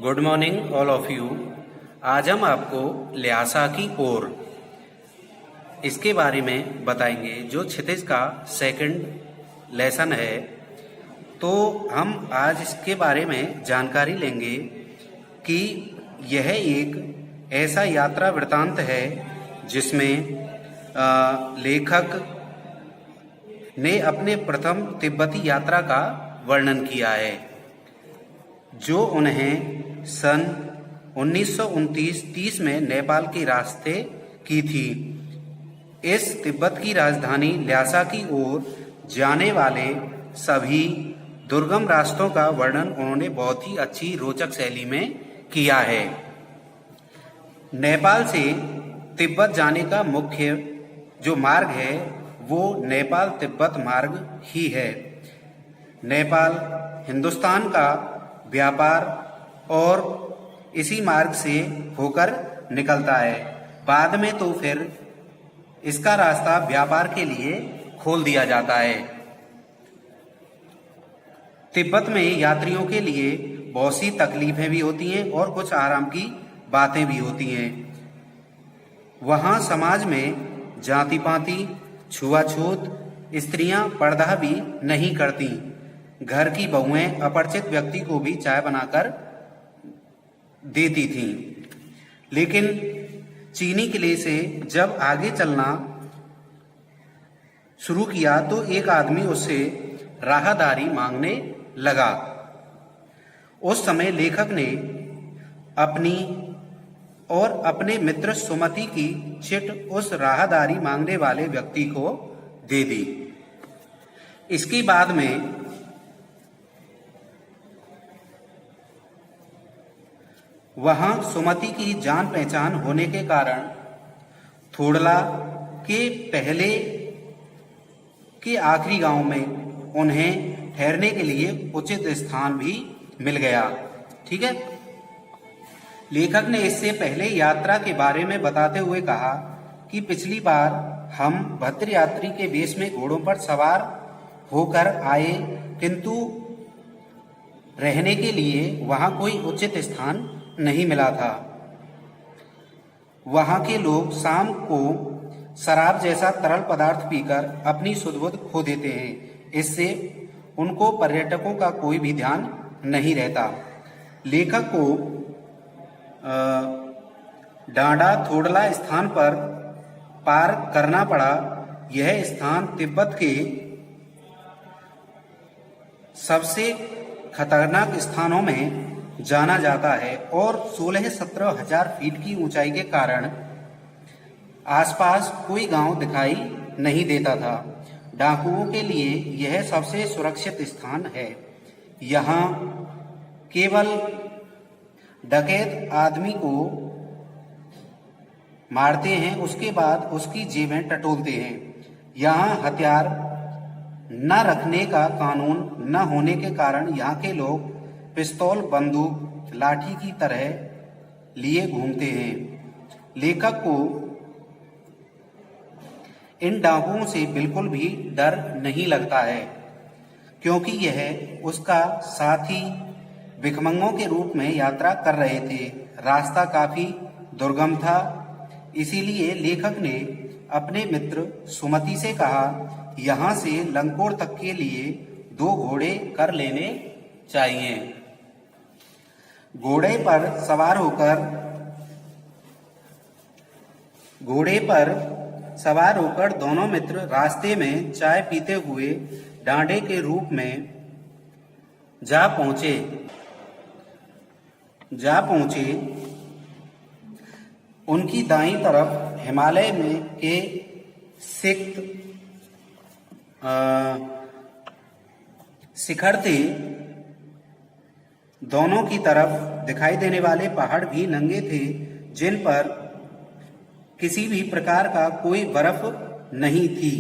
Good morning all of you. आज हम आपको ल्हासा की ओर इसके बारे में बताएंगे जो क्षितिज का सेकंड लेसन है। तो हम आज इसके बारे में जानकारी लेंगे कि यह एक ऐसा यात्रा वृत्तांत है जिसमें लेखक ने अपने प्रथम तिब्बती यात्रा का वर्णन किया है, जो उन्हें सन 1929-30 में नेपाल के रास्ते की थी। इस तिब्बत की राजधानी ल्हासा की ओर जाने वाले सभी दुर्गम रास्तों का वर्णन उन्होंने बहुत ही अच्छी रोचक शैली में किया है। नेपाल से तिब्बत जाने का मुख्य जो मार्ग है वो नेपाल तिब्बत मार्ग ही है। नेपाल हिंदुस्तान का व्यापार और इसी मार्ग से होकर निकलता है। बाद में तो फिर इसका रास्ता व्यापार के लिए खोल दिया जाता है। तिब्बत में यात्रियों के लिए बहुत सी तकलीफें भी होती हैं और कुछ आराम की बातें भी होती हैं। वहाँ समाज में जाति पाति, छुआछूत, स्त्रियां पर्दा भी नहीं करती। घर की बहुएं अपरिचित व्यक्ति को भी चाय बनाकर देती थीं। लेकिन चीनी किले से जब आगे चलना शुरू किया तो एक आदमी उससे राहदारी मांगने लगा। उस समय लेखक ने अपनी और अपने मित्र सुमति की चिट उस राहदारी मांगने वाले व्यक्ति को दे दी। इसके बाद में वहां सुमति की जान पहचान होने के कारण थोड़ला के पहले के आखिरी गांव में उन्हें ठहरने के लिए उचित स्थान भी मिल गया। ठीक है। लेखक ने इससे पहले यात्रा के बारे में बताते हुए कहा कि पिछली बार हम भद्र यात्री के वेश में घोड़ों पर सवार होकर आए, किंतु रहने के लिए वहां कोई उचित स्थान नहीं मिला था। वहां के लोग शाम को शराब जैसा तरल पदार्थ पीकर अपनी सुध-बुध खो देते हैं। इससे उनको पर्यटकों का कोई भी ध्यान नहीं रहता। लेखक को डांडा थोड़ला स्थान पर पार करना पड़ा। यह स्थान तिब्बत के सबसे खतरनाक स्थानों में जाना जाता है और 16-17 हजार फीट की ऊंचाई के कारण आसपास कोई गांव दिखाई नहीं देता था। डाकुओं के लिए यह सबसे सुरक्षित स्थान है। यहाँ केवल डकैत आदमी को मारते हैं, उसके बाद उसकी जेबें टटोलते हैं। यहाँ हथियार न रखने का कानून न होने के कारण यहाँ के लोग पिस्तौल, बंदूक, लाठी की तरह लिए घूमते हैं। लेखक को इन डाकुओं से बिल्कुल भी डर नहीं लगता है, क्योंकि यह उसका साथी भिखमंगों के रूप में यात्रा कर रहे थे। रास्ता काफी दुर्गम था, इसीलिए लेखक ने अपने मित्र सुमति से कहा, यहाँ से लंकोर तक के लिए 2 घोड़े कर लेने चाहिए। घोड़े पर सवार होकर दोनों मित्र रास्ते में चाय पीते हुए डांडे के रूप में जा पहुंचे। उनकी दाईं तरफ हिमालय में के सिक्त शिखर थे। दोनों की तरफ दिखाई देने वाले पहाड़ भी नंगे थे, जिन पर किसी भी प्रकार का कोई बर्फ नहीं थी,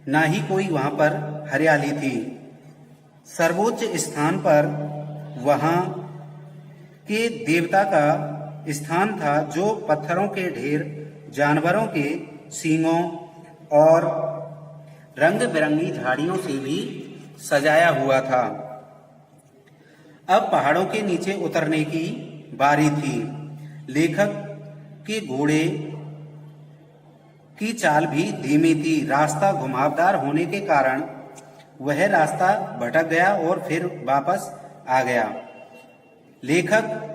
ना ही कोई वहां पर हरियाली थी। सर्वोच्च स्थान पर वहां के देवता का स्थान था, जो पत्थरों के ढेर, जानवरों के सींगों और रंग बिरंगी झाड़ियों से भी सजाया हुआ था। अब पहाड़ों के नीचे उतरने की बारी थी। लेखक के घोड़े की चाल भी धीमी थी। रास्ता घुमावदार होने के कारण वह रास्ता भटक गया और फिर वापस आ गया। लेखक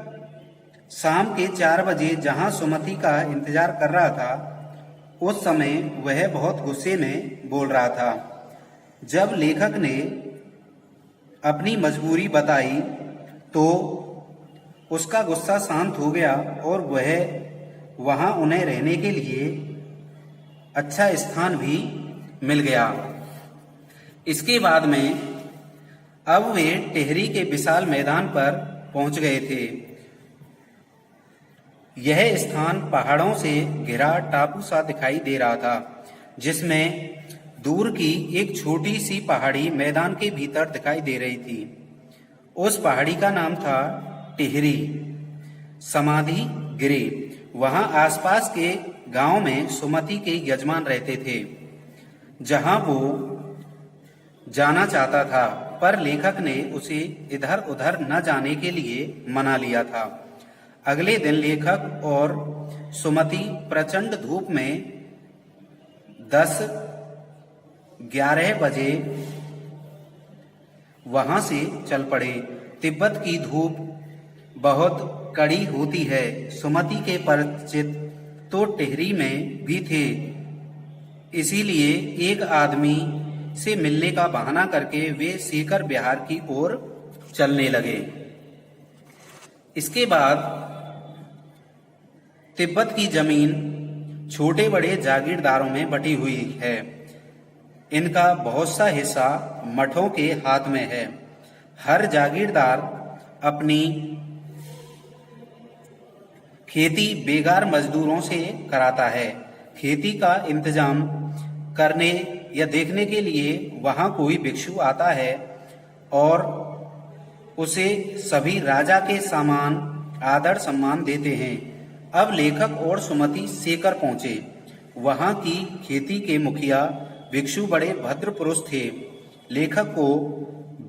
शाम के 4 बजे जहां सुमति का इंतजार कर रहा था, उस समय वह बहुत गुस्से में बोल रहा था। जब लेखक ने अपनी मजबूरी बताई तो उसका गुस्सा शांत हो गया और वह वहां उन्हें रहने के लिए अच्छा स्थान भी मिल गया। इसके बाद में अब वे टिहरी के विशाल मैदान पर पहुंच गए थे। यह स्थान पहाड़ों से घिरा टापू सा दिखाई दे रहा था, जिसमें दूर की एक छोटी सी पहाड़ी मैदान के भीतर दिखाई दे रही थी। उस पहाड़ी का नाम था टिहरी समाधि गिरी। वहां आसपास के गांव में सुमति के यजमान रहते थे, जहां वो जाना चाहता था, पर लेखक ने उसे इधर उधर न जाने के लिए मना लिया था। अगले दिन लेखक और सुमति प्रचंड धूप में 10-11 बजे वहां से चल पड़े। तिब्बत की धूप बहुत कड़ी होती है। सुमति के परिचित तो टिहरी में भी थे, इसीलिए एक आदमी से मिलने का बहाना करके वे सीकर बिहार की ओर चलने लगे। इसके बाद तिब्बत की जमीन छोटे बड़े जागीरदारों में बटी हुई है। इनका बहुत सा हिस्सा मठों के हाथ में है। हर जागीरदार अपनी खेती बेगार मजदूरों से कराता है। खेती का इंतजाम करने या देखने के लिए वहां कोई भिक्षु आता है और उसे सभी राजा के समान आदर सम्मान देते हैं। अब लेखक और सुमति सीकर पहुंचे। वहां की खेती के मुखिया भिक्षु बड़े भद्र पुरुष थे। लेखक को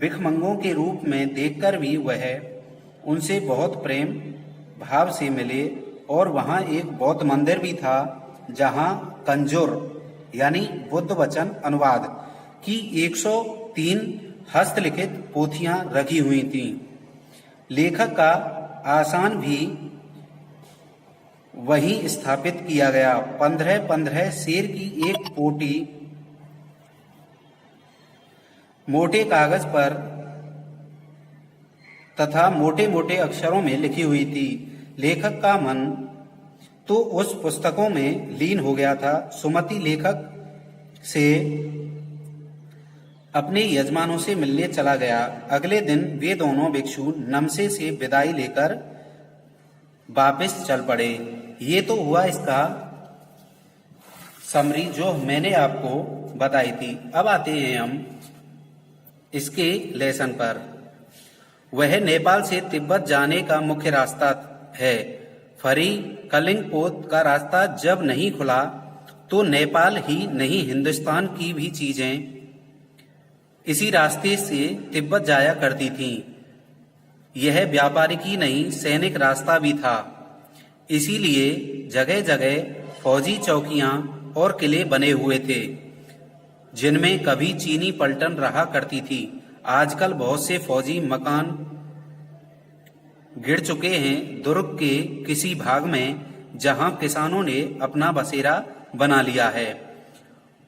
भिखमंगों के रूप में देखकर भी वह उनसे बहुत प्रेम भाव से मिले। और वहां एक बौद्ध मंदिर भी था, जहां कंजूर यानी बुद्ध वचन अनुवाद की 103 हस्तलिखित पोथियां रखी हुई थीं। लेखक का आसन भी वहीं स्थापित किया गया। 15-15 शेर की एक पोटी मोटे कागज पर तथा मोटे मोटे अक्षरों में लिखी हुई थी। लेखक का मन तो उस पुस्तकों में लीन हो गया था। सुमति लेखक से अपने यजमानों से मिलने चला गया। अगले दिन वे दोनों भिक्षु नमसे से विदाई लेकर वापस चल पड़े। ये तो हुआ इसका समरी जो मैंने आपको बताई थी। अब आते हैं हम इसके लेसन पर। वह नेपाल से तिब्बत जाने का मुख्य रास्ता है। फरी कलिंगपोत का रास्ता जब नहीं खुला तो नेपाल ही नहीं हिंदुस्तान की भी चीजें इसी रास्ते से तिब्बत जाया करती थीं। यह व्यापारिक ही नहीं सैनिक रास्ता भी था। इसीलिए जगह जगह फौजी चौकियां और किले बने हुए थे, जिनमें कभी चीनी पलटन रहा करती थी। आजकल बहुत से फौजी मकान गिर चुके हैं। दुर्ग के किसी भाग में जहां किसानों ने अपना बसेरा बना लिया है,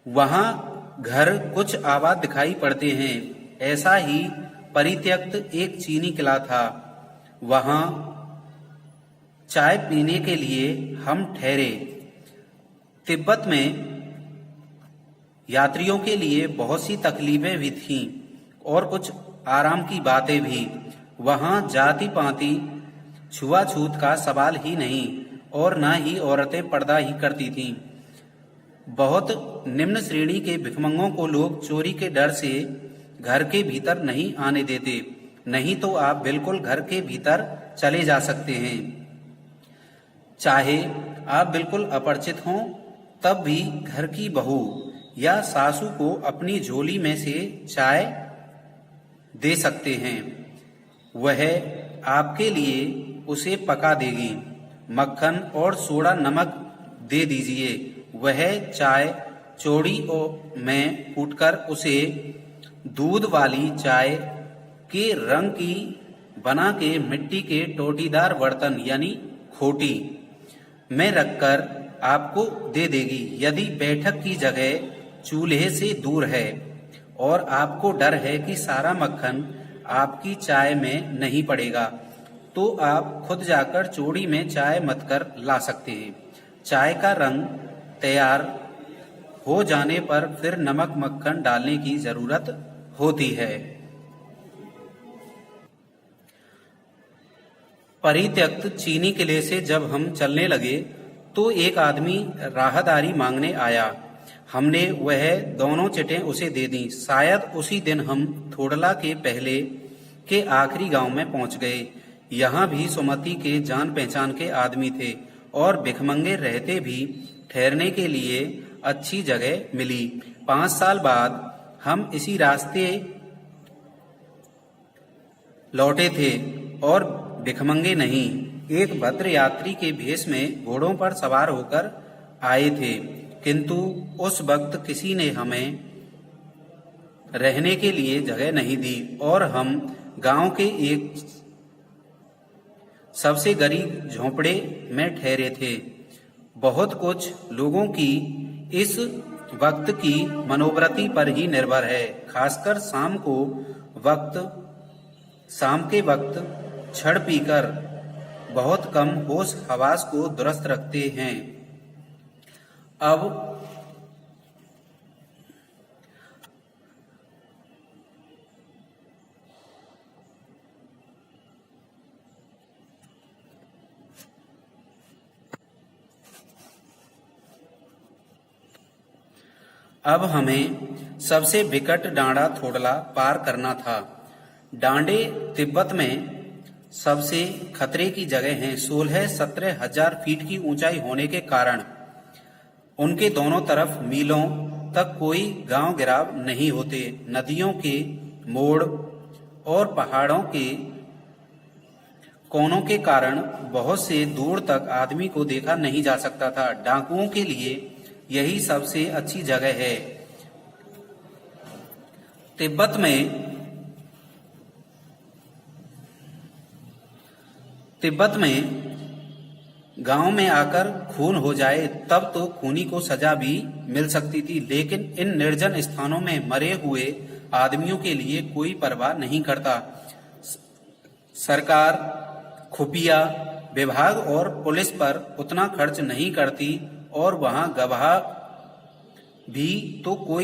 वहां घर कुछ आबाद दिखाई पड़ते हैं। ऐसा ही परित्यक्त एक चीनी किला था। वहां चाय पीने के लिए हम ठहरे। तिब्बत में यात्रियों के लिए बहुत सी तकलीफें भी थीं और कुछ आराम की बातें भी। वहां जाति पाति छुआछूत का सवाल ही नहीं और न ही औरतें पर्दा ही करती थीं। बहुत निम्न श्रेणी के भिखमंगों को लोग चोरी के डर से घर के भीतर नहीं आने देते, नहीं तो आप बिल्कुल घर के भीतर चले जा सकते हैं। चाहे आप बिल्कुल अपरिचित हों, तब भी घर की बहू या सासू को अपनी झोली में से चाय दे सकते हैं। वह आपके लिए उसे पका देगी। मक्खन और सोडा नमक दे दीजिए। वह चाय चौड़ी में कूटकर उसे दूध वाली चाय के रंग की बना के मिट्टी के टोटीदार बर्तन यानी खोटी में रखकर आपको दे देगी। यदि बैठक की जगह चूल्हे से दूर है और आपको डर है कि सारा मक्खन आपकी चाय में नहीं पड़ेगा, तो आप खुद जाकर चौड़ी में चाय मथ कर ला सकते हैं। चाय का रंग तैयार हो जाने पर फिर नमक मक्खन डालने की जरूरत होती है। परित्यक्त चीनी किले से जब हम चलने लगे तो एक आदमी राहदारी मांगने आया। हमने वह दोनों चिटें उसे दे दी। शायद उसी दिन हम थोड़ला के पहले के आखिरी गांव में पहुंच गए। यहाँ भी सुमति के जान पहचान के आदमी थे और भिखमंगे रहते भी ठहरने के लिए अच्छी जगह मिली। 5 साल बाद हम इसी रास्ते लौटे थे और भिखमंगे नहीं, एक भद्र यात्री के भेष में घोड़ों पर सवार होकर आए थे। किंतु उस वक्त किसी ने हमें रहने के लिए जगह नहीं दी और हम गांव के एक सबसे गरीब झोंपड़े में ठहरे थे। बहुत कुछ लोगों की इस वक्त की मनोवृत्ति पर ही निर्भर है। खासकर शाम के वक्त छड़ पीकर बहुत कम होश हवास को दुरुस्त रखते हैं। अब हमें सबसे विकट डांडा थोड़ला पार करना था। डांडे तिब्बत में सबसे खतरे की जगह हैं। 16-17 हजार फीट की ऊंचाई होने के कारण उनके दोनों तरफ मीलों तक कोई गांव गिराव नहीं होते। नदियों के मोड़ और पहाड़ों के कोनों के कारण बहुत से दूर तक आदमी को देखा नहीं जा सकता था। डाकुओं के लिए यही सबसे अच्छी जगह है। तिब्बत में गांव में आकर खून हो जाए तब तो खूनी को सजा भी मिल सकती थी, लेकिन इन निर्जन स्थानों में मरे हुए आदमियों के लिए कोई परवाह नहीं करता। सरकार खुफिया विभाग और पुलिस पर उतना खर्च नहीं करती और वहां गवाह भी तो कोई